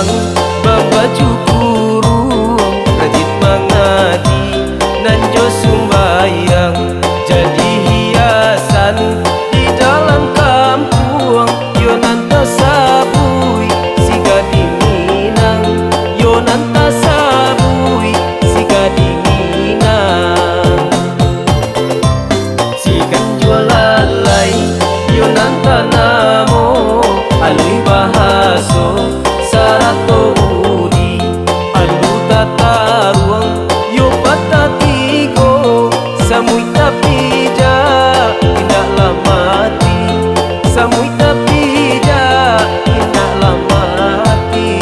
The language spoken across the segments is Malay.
Basalendang, babaju kuruang, rajin mangaji, nanjo sumbayang, jadi hiasan di dalam kampuang. Yonan tasabuik, Sigadih Minang. Yonan tasabuik, Sigadih Minang. Siganjua lalai, yonan tanamo, Aluih bahaso, sarato budi, tataruang, yo patah tigo, Samuik tapijak, indaklah mati. Samuik tapijak, indaklah mati.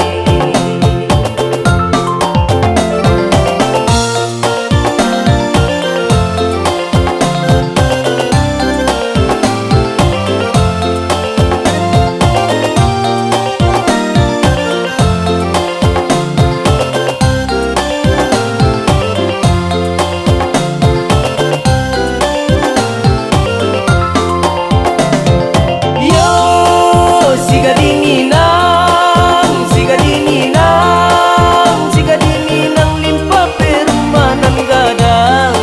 Sigadih Minang, Sigadih Minang, Sigadih Minang, limpapeh rumanan gadang.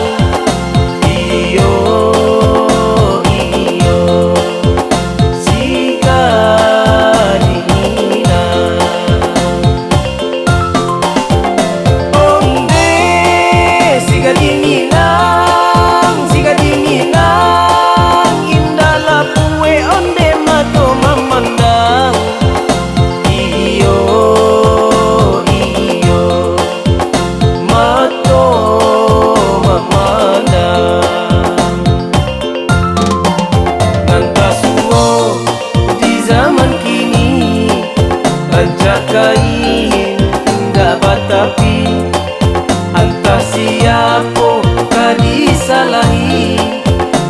Iyo, iyo, Sigadih Minang. Onde, Sigadih Minang, Sigadih Minang, indaklah pue onde mato memandang. Iyo, iyo, mato memandang. Ngantasuo di zaman kini, rancak kain ndak batapi. Entah siapa kadi salahi,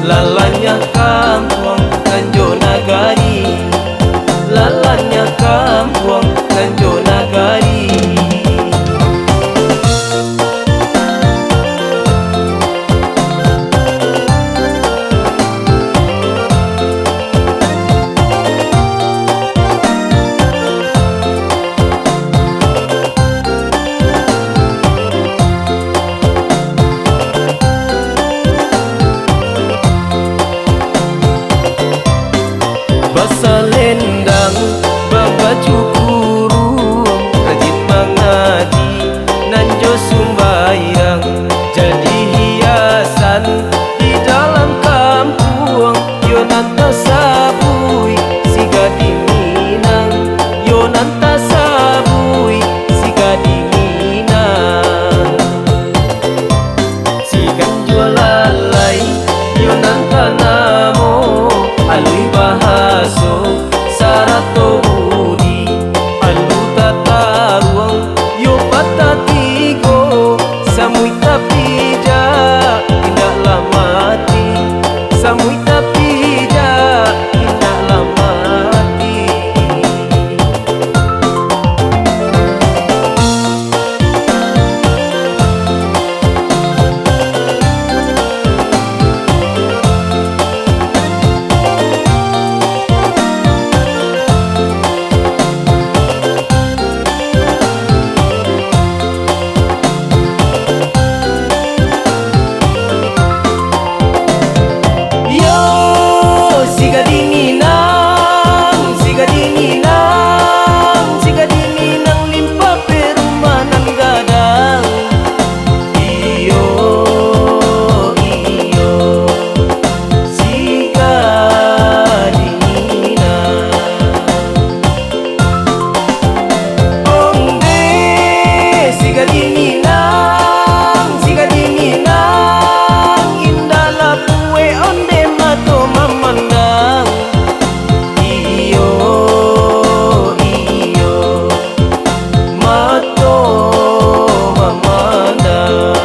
lalanya kampuang Tanjung Nagari, lalanya kampuang Tanjung Nagari. Basalendang, babaju kuruang, rajin mangaji, nanjo sumbayang, jadi hiasan di dalam kampuang. Yonan tasabuik, Sigadih Minang. Yonan tasabuik, Sigadih Minang. Siganjua lalai, yonan tanamo, Aluih bahaso, sarato budi, tataruang, yo patah tigo, Samuik tapijak, indaklah mati. Samuik tapijak, indaklah mati. Sigadih Minang, Sigadih Minang, Sigadih Minang, limpapeh rumanan gadang. Iyo, iyo, Sigadih Minang. Onde, Sigadih Minang, Sigadih Minang, indaklah pue onde mato memandang. Iyo, iyo, mato memandang.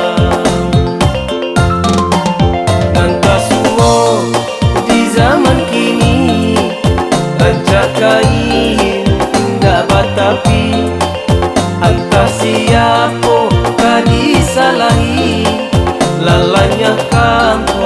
Ngantasuo di zaman kini, rancak kain ndak batapi. Entah siapa kadi salahi, lalanya kampuang